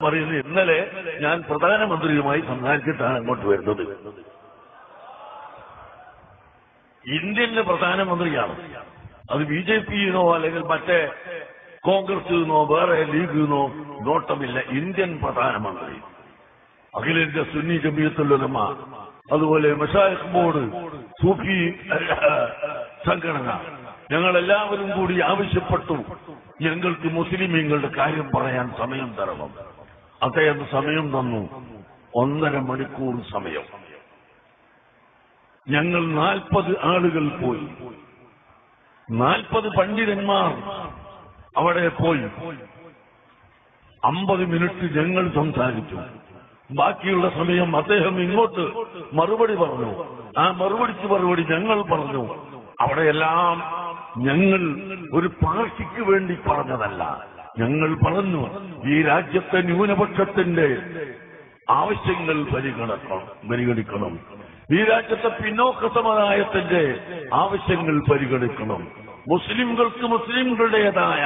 പറയുന്നത് ഇന്നലെ ഞാൻ പ്രധാനമന്ത്രിയുമായി സംസാരിച്ചിട്ടാണ് അങ്ങോട്ട് വരുന്നത്. ഇന്ത്യന്റെ പ്രധാനമന്ത്രിയാണ്. അത് BJP-ന്നോ അല്ലെങ്കിൽ മറ്റേ കോൺഗ്രസിന്നോ വേറെ ലീഗിന്നോ നോട്ടമില്ല. ഇന്ത്യൻ പ്രധാനമന്ത്രി, അഖിലേന്ത്യാ സുന്നി ജമിയത്തുൽ ഉലമ, അതുപോലെ മശായിഖ് ബോർഡ്, സൂഫി സംഘടന, ഞങ്ങളെല്ലാവരും കൂടി ആവശ്യപ്പെട്ടു, ഞങ്ങൾക്ക് മുസ്ലിമീങ്ങളുടെ കാര്യം പറയാൻ സമയം തരണം. അദ്ദേഹം സമയം തന്നു. 1.5 മണിക്കൂർ സമയം. ഞങ്ങൾ 40 ആളുകൾ പോയി, 40 പണ്ഡിതന്മാർ അവിടെ പോയി. 50 മിനിറ്റ് ഞങ്ങൾ സംസാരിച്ചു. ബാക്കിയുള്ള സമയം അദ്ദേഹം ഇങ്ങോട്ട് മറുപടി പറഞ്ഞു. ആ മറുപടി ഞങ്ങൾ പറഞ്ഞു. അവിടെയെല്ലാം ഞങ്ങൾ ഒരു പാർട്ടിക്ക് വേണ്ടി പറഞ്ഞതല്ല. ഞങ്ങൾ പറഞ്ഞു, ഈ രാജ്യത്തെ ന്യൂനപക്ഷത്തിന്റെ ആവശ്യങ്ങൾ പരിഗണിക്കണം. ഈ രാജ്യത്തെ പിന്നോക്ക സമുദായത്തിന്റെ ആവശ്യങ്ങൾ പരിഗണിക്കണം. മുസ്ലിംകൾക്ക് മുസ്ലിംകളുടേതായ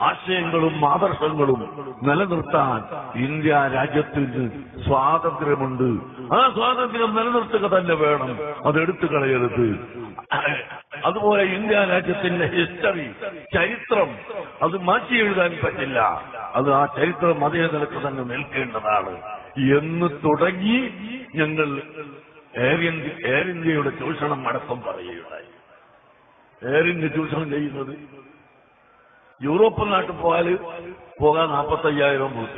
ആശയങ്ങളും ആദർശങ്ങളും നിലനിർത്താൻ ഇന്ത്യ രാജ്യത്തിന് സ്വാതന്ത്ര്യമുണ്ട്. ആ സ്വാതന്ത്ര്യം നിലനിർത്തുക തന്നെ വേണം, അതെടുത്തു കളയരുത്. അതുപോലെ ഇന്ത്യ രാജ്യത്തിന്റെ ഹിസ്റ്ററി, ചരിത്രം, അത് മാറ്റി എഴുതാൻ പറ്റില്ല. അത് ആ ചരിത്രം അതേ നിലക്ക് തന്നെ നിൽക്കേണ്ടതാണ് എന്ന് തുടങ്ങി ഞങ്ങൾ എയർ ഇന്ത്യയുടെ ചൂഷണം അടക്കം പറയുകയുണ്ടായി. എയർ ഇന്ത്യ ചൂഷണം ചെയ്യുന്നത് യൂറോപ്യൻ നാട്ടിൽ പോകാൻ 45,000 രൂപ,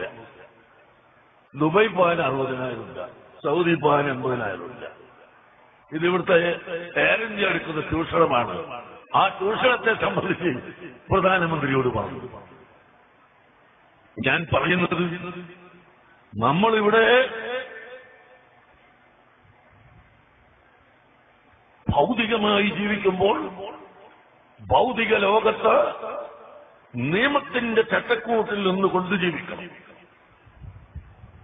ദുബായ് പോകാൻ 60,000 രൂപ, സൗദി പോകാൻ 80,000 രൂപ. ഇതിവിടുത്തെ എയർ ഇന്ത്യ എടുക്കുന്ന ചൂഷണമാണ്. ആ ചൂഷണത്തെ സംബന്ധിച്ച് പ്രധാനമന്ത്രിയോട് പറഞ്ഞു. ഞാൻ പറയുന്നത്, നമ്മളിവിടെ ഭൗതികമായി ജീവിക്കുമ്പോൾ ഭൗതിക ലോകത്ത് നിയമത്തിന്റെ ചട്ടക്കൂട്ടിൽ നിന്നുകൊണ്ട് ജീവിക്കണം.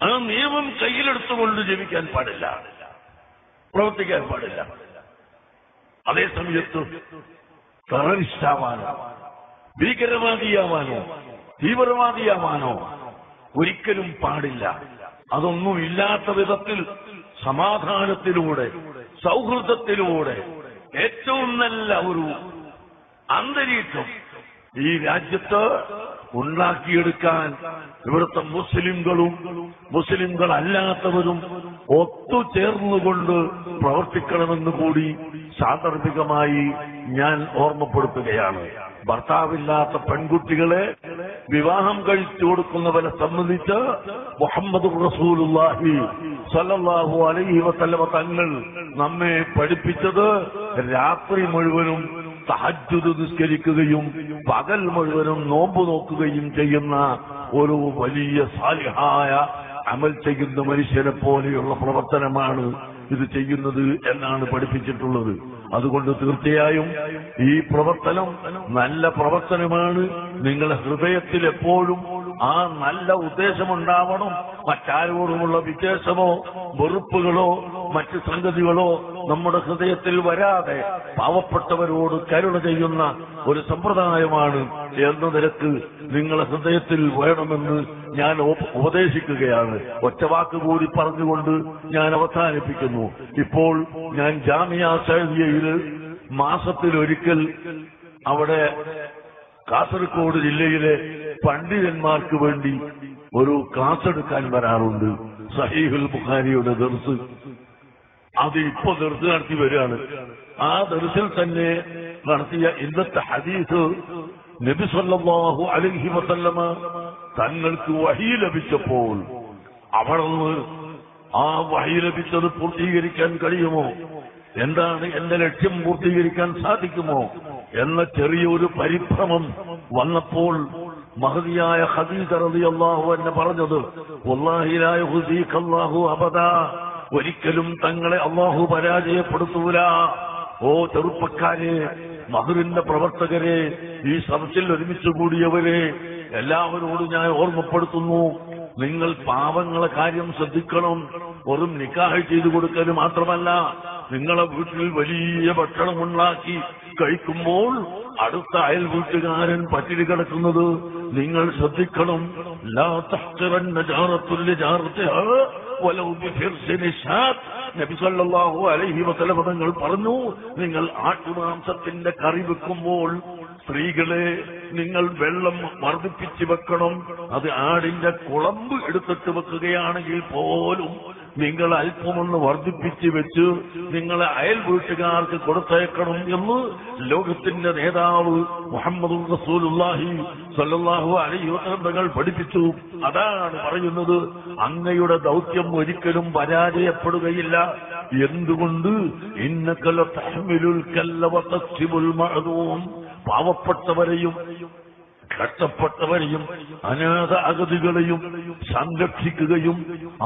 ആ നിയമം കയ്യിലെടുത്തുകൊണ്ട് ജീവിക്കാൻ പാടില്ല, പ്രവർത്തിക്കാൻ പാടില്ല. അതേ സമയത്ത് ടെററിസ്റ്റാവാനോ ഭീകരവാദിയാവാനോ തീവ്രവാദിയാവാനോ ഒരിക്കലും പാടില്ല. അതൊന്നും ഇല്ലാത്ത വിധത്തിൽ സമാധാനത്തിലൂടെ സൗഹൃദത്തിലൂടെ ഏറ്റവും നല്ല ഒരു അന്തരീക്ഷം ഈ രാജ്യത്ത് ഉണ്ടാക്കിയെടുക്കാൻ ഇവിടുത്തെ മുസ്ലിംകളും മുസ്ലിംകളല്ലാത്തവരും ഒത്തുചേർന്നുകൊണ്ട് പ്രവർത്തിക്കണമെന്ന് കൂടി സാന്ദർഭികമായി ഞാൻ ഓർമ്മപ്പെടുത്തുകയാണ്. ഭർത്താവില്ലാത്ത പെൺകുട്ടികളെ വിവാഹം കഴിച്ചു കൊടുക്കുന്നവരെ സംബന്ധിച്ച് മുഹമ്മദ് റസൂലുള്ളാഹി സ്വല്ലല്ലാഹു അലൈഹി വസല്ലമ തങ്ങൾ നമ്മെ പഠിപ്പിച്ചത് രാത്രി മുഴുവനും തഹജ്ജുദ് നിസ്കരിക്കുകയും പകൽ മുഴുവനും നോമ്പ് നോക്കുകയും ചെയ്യുന്ന ഒരു വലിയ സാലിഹായ അമൽ ചെയ്യുന്ന മനുഷ്യനെ പോലെയുള്ള പ്രവർത്തനമാണ് ഇത് ചെയ്യുന്നത് എന്നാണ് പഠിപ്പിച്ചിട്ടുള്ളത്. അതുകൊണ്ട് തീർച്ചയായും ഈ പ്രവർത്തനം നല്ല പ്രവർത്തനമാണ്. നിങ്ങളുടെ ഹൃദയത്തിൽ എപ്പോഴും ആ നല്ല ഉദ്ദേശമുണ്ടാവണം. മറ്റാരോടുമുള്ള വിദ്വേഷമോ വെറുപ്പുകളോ മറ്റ് സംഗതികളോ നമ്മുടെ ഹൃദയത്തിൽ വരാതെ പാവപ്പെട്ടവരോട് കരുണ ചെയ്യുന്ന ഒരു സമ്പ്രദായമാണ് എന്ന നിലക്ക് നിങ്ങളുടെ ഹൃദയത്തിൽ വേണമെന്ന് ഞാൻ ഉപദേശിക്കുകയാണ്. ഒറ്റവാക്ക് കൂടി പറഞ്ഞുകൊണ്ട് ഞാൻ അവസാനിപ്പിക്കുന്നു. ഇപ്പോൾ ഞാൻ ജാമിയ സഅദിയയിൽ മാസത്തിലൊരിക്കൽ അവിടെ കാസർഗോഡ് ജില്ലയിലെ പണ്ഡിതന്മാർക്ക് വേണ്ടി ഒരു ക്ലാസ് എടുക്കാൻ വരാറുണ്ട്. സഹീഹുൽ ബുഖാരിയുടെ ദർസ്, അത് ഇപ്പൊ ദർസ് നടത്തി വരികയാണ്. ആ ദർസിൽ തന്നെ നടത്തിയ ഇന്നത്തെ ഹദീസ്, നബി സല്ലല്ലാഹു അലൈഹി വസല്ലമ തങ്ങൾക്ക് വഹി ലഭിച്ചപ്പോൾ അവിടുന്ന് ആ വഹി ലഭിച്ചത് പൂർത്തീകരിക്കാൻ കഴിയുമോ, എന്താണ് എന്റെ ലക്ഷ്യം പൂർത്തീകരിക്കാൻ സാധിക്കുമോ എന്ന ചെറിയൊരു പരിഭ്രമം വന്നപ്പോൾ മഹദിയായ ഖദീജ റളിയല്ലാഹു അൻഹ പറഞ്ഞത്, വല്ലാഹി ലാ യുഖ്സീക അല്ലാഹു അബദാ, ഒരിക്കലും തങ്ങളെ അല്ലാഹു പരാജയപ്പെടുത്തൂല. ഓ ചെറുപ്പക്കാരെ, മഹറിന്റെ പ്രവർത്തകരെ, ഈ സദസ്സിൽ ഒരുമിച്ച് കൂടിയവരെ, എല്ലാവരോടും ഞാൻ ഓർമ്മപ്പെടുത്തുന്നു, നിങ്ങൾ പാവങ്ങളെ കാര്യം ശ്രദ്ധിക്കണം. വെറും നിക്കാഹ് ചെയ്തു കൊടുക്കൽ മാത്രമല്ല, നിങ്ങളെ വീട്ടിൽ വലിയ ഭക്ഷണം ഉണ്ടാക്കി കഴിക്കുമ്പോൾ അടുത്ത അയൽ വീട്ടുകാരൻ പട്ടിണി കിടക്കുന്നത് നിങ്ങൾ ശ്രദ്ധിക്കണം. ലാ തഹ്ഖിറന്ന ജാറത്തുൽ ജാറത്തിഹാ വലൗ ബിഫിർസിനി ശാത്ത്. നബി സല്ലല്ലാഹു അലൈഹി വസല്ലം തങ്ങൾ പറഞ്ഞു, നിങ്ങൾ ആട്ടുമാംസത്തിന്റെ കറി വെക്കുമ്പോൾ സ്ത്രീകളെ നിങ്ങൾ വെള്ളം വർദ്ധിപ്പിച്ച് വെക്കണം. അത് ആടിന്റെ കുളമ്പ് എടുത്തിട്ട് വെക്കുകയാണെങ്കിൽ പോലും നിങ്ങൾ അല്പമൊന്ന് വർദ്ധിപ്പിച്ച് വെച്ച് നിങ്ങളെ അയൽ വീട്ടുകാർക്ക് കൊടുത്തേക്കണം എന്ന് ലോകത്തിന്റെ നേതാവ് മുഹമ്മദ് റസൂലുള്ളാഹി സ്വല്ലല്ലാഹു അലൈഹി വസല്ലം തങ്ങൾ പഠിപ്പിച്ചു. അതാണ് പറയുന്നത്, അങ്ങയുടെ ദൗത്യം ഒരിക്കലും പരാജയപ്പെടുകയില്ല. എന്തുകൊണ്ട്? ഇന്നക ലതഹ്മിലുൽ കല്ല വതക്സിബുൽ മഅദൂം. പാവപ്പെട്ടവരെയും കഷ്ടപ്പെട്ടവരെയും അനാഥ അഗതികളെയും സംരക്ഷിക്കുകയും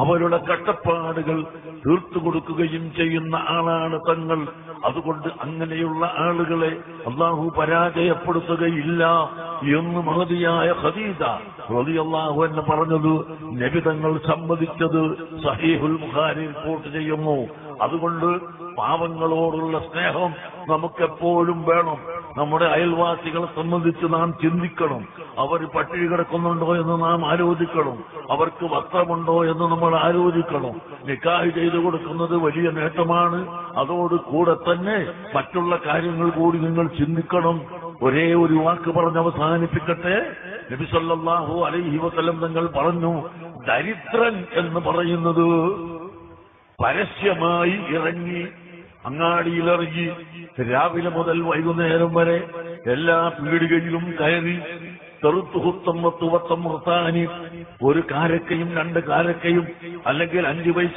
അവരുടെ കഷ്ടപ്പാടുകൾ തീർത്തു കൊടുക്കുകയും ചെയ്യുന്ന ആളാണ് തങ്ങൾ. അതുകൊണ്ട് അങ്ങനെയുള്ള ആളുകളെ അല്ലാഹു പരാജയപ്പെടുത്തുകയില്ല എന്ന് മഹതിയായ ഖദീജ റളിയല്ലാഹു അൻഹ പറഞ്ഞത് നബി തങ്ങൾ സമ്മതിച്ചത് സഹീഹുൽ ബുഖാരി റിപ്പോർട്ട് ചെയ്യുന്നു. അതുകൊണ്ട് പാവങ്ങളോടുള്ള സ്നേഹം നമുക്കെപ്പോഴും വേണം. നമ്മുടെ അയൽവാസികളെ സംബന്ധിച്ച് നാം ചിന്തിക്കണം. അവർ പട്ടിണി കിടക്കുന്നുണ്ടോ എന്ന് നാം ആലോചിക്കണം. അവർക്ക് വസ്ത്രമുണ്ടോ എന്ന് നമ്മൾ ആലോചിക്കണം. നിക്കാഹ് ചെയ്തു കൊടുക്കുന്നത് വലിയ നേട്ടമാണ്. അതോട് കൂടെ തന്നെ മറ്റുള്ള കാര്യങ്ങൾ കൂടി നിങ്ങൾ ചിന്തിക്കണം. ഒരേ ഒരു വാക്ക് പറഞ്ഞ് അവസാനിപ്പിക്കട്ടെ. നബി സല്ലല്ലാഹു അലൈഹി വസല്ലം തങ്ങൾ പറഞ്ഞു, ദരിദ്രൻ എന്ന് പറയുന്നത് പരസ്യമായി ഇറങ്ങി അങ്ങാടിയിലിറങ്ങി രാവിലെ മുതൽ വൈകുന്നേരം വരെ എല്ലാ പീടികയിലും കയറി തെറുത്തുഹുത്തമ്മത്തുവത്തം ഒരു കാരക്കയും 2 കാരക്കയും അല്ലെങ്കിൽ 5 പൈസ